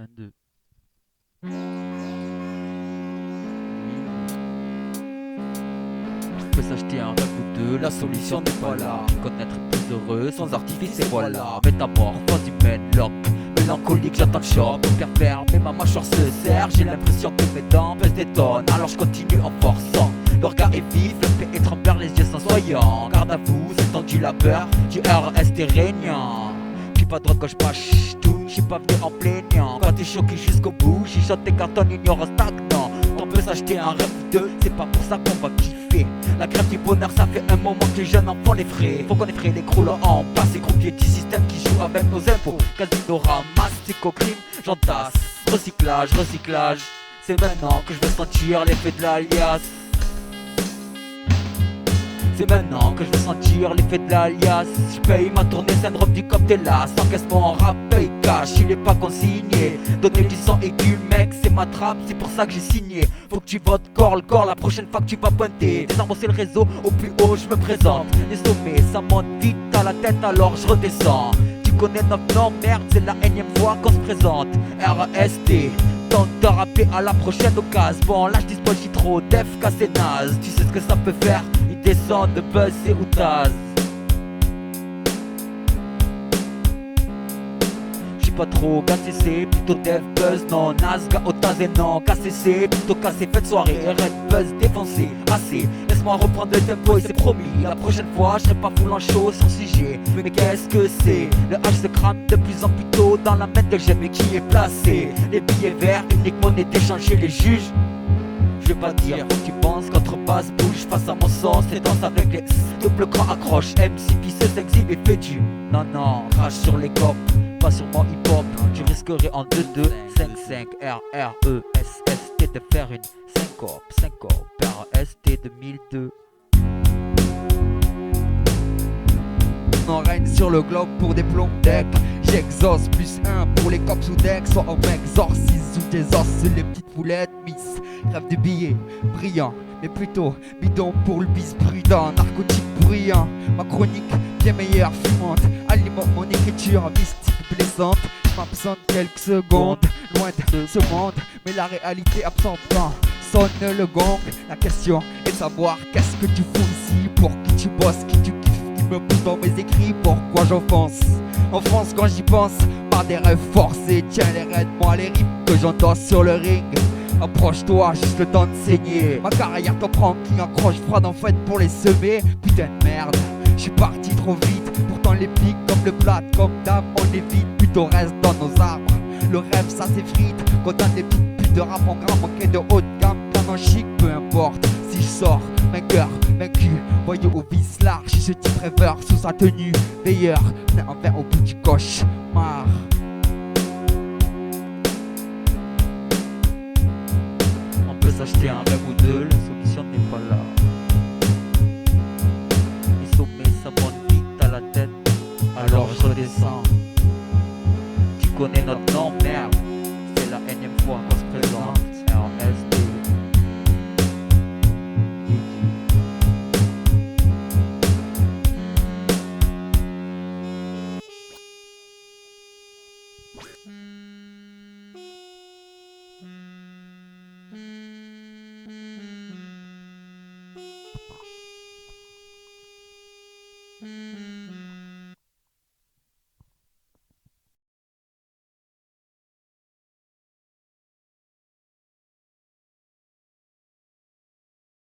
Un, deux. On peut s'acheter un rêve ou deux, la solution n'est pas là. Connaître plus heureux, sans artifice et voilà. Métamorphose humaine, lock, mélancolique, j'attends le choc. Aucun faire, mais ma mâchoire se serre. J'ai l'impression que mes dents pèsent des tonnes. Alors je continue en forçant. Le regard est vif, le fait est tremblant, les yeux sont soyants. Garde à vous, c'est tendu la peur du RST régnant. J'suis pas droite gauche, pas tout, j'suis pas venu en plaignant. Quand t'es choqué jusqu'au bout, chichote tes cartons, ignorant stagnant. On peut s'acheter un rêve ou deux, c'est pas pour ça qu'on va kiffer. La grève du bonheur, ça fait un moment que les jeunes en font les frais. Faut qu'on effraie les croulant en passe, et croupiers du système qui joue avec nos impôts. Casino ramasse, psychocrime, j'entasse. Recyclage, recyclage, c'est maintenant que je veux sentir l'effet de l'alias. C'est maintenant que je veux sentir l'effet de l'alias. Je paye ma tournée, syndrome du cocktail là. S'encaissement, rap, paye cash, il est pas consigné. Donner du sang et du mec, c'est ma trappe, c'est pour ça que j'ai signé. Faut que tu votes corps le corps la prochaine fois que tu vas pointer. Désembosser le réseau, au plus haut je me présente. Les sommets, ça monte vite à la tête alors je redescends. Tu connais notre nom, merde, c'est la énième fois qu'on se présente. RST, tente de rapper à la prochaine occasion. Bon là je dispose, j'y trop, def, cassé naze. Tu sais ce que ça peut faire, il descend de buzz et outaz. J'suis pas trop KCC, plutôt dev buzz, non Nazga, Otaz et non KCC, plutôt cassé, fête soirée, red buzz, défoncé, assez. Laisse-moi reprendre le tempo et c'est promis. La prochaine fois, j'serai pas full en chaud sur sujet. Mais qu'est-ce que c'est? Le H se crame de plus en plus tôt dans la main de j'aime et qui est placé. Les billets verts, unique monnaie d'échanger les juges. Je vais pas dire, faut que tu penses qu'entrepasse bouge face à mon sens et danse avec les double cran accroche. MC qui se s'exhibe et fait du non, crache sur les copes, pas sur mon hip-hop. Tu risquerais en 2-2, 5-5, R-R-E-S-S-T de faire une syncope, R-S-T 2002. On règne sur le globe pour des plombs deck. J'exauce plus un pour les cops sous deck. Soit on m'exorcise sous tes os, les petites poulettes miss. Rêve de billets brillants, mais plutôt bidon pour le bis prudent. Narcotique bruyant, ma chronique bien meilleure, fumante. Alimente mon écriture mystique blessante. M'absente quelques secondes, loin de ce monde, mais la réalité absorbant. Sonne le gong, la question est de savoir qu'est-ce que tu fous ici, pour qui tu bosses, qui tu kiffes, qui me pousse dans mes écrits, pourquoi j'offense. En France quand j'y pense, par des rêves forcés, tiens les raids, moi les rimes que j'endosse sur le ring. Approche-toi, juste le temps de saigner. Ma carrière t'en prend qui accroche froide en fait pour les semer. Putain de merde, je suis parti trop vite. Pourtant les pics comme le plat, comme dame, on évite. Plutôt reste dans nos arbres. Le rêve ça s'effrite. Quand t'as des petites putes de rap en gramme, manqué de haut de gamme, plan en chic, peu importe. Si je sors, vainqueur, vaincu, voyou au vice large. Ce type rêveur sous sa tenue, veilleur, mais un verre au bout du cauchemar. On peut s'acheter un rêve ou deux, la solution n'est pas là. Les sommets, ça monte vite à la tête, alors je redescends. Tu connais notre nom, merde, c'est la énième fois qu'on se présente. RST. Mm.